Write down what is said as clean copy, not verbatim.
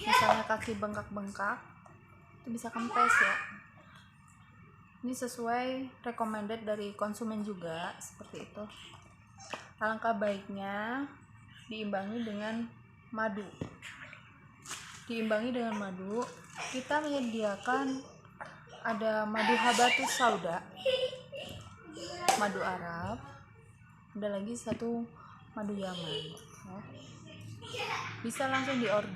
Misalnya kaki bengkak-bengkak itu bisa kempes ya. Ini sesuai recommended dari konsumen juga seperti itu. Alangkah baiknya diimbangi dengan madu. Kita menyediakan ada madu habatus sauda, madu Arab, ada lagi satu madu Yaman ya. Bisa langsung diorder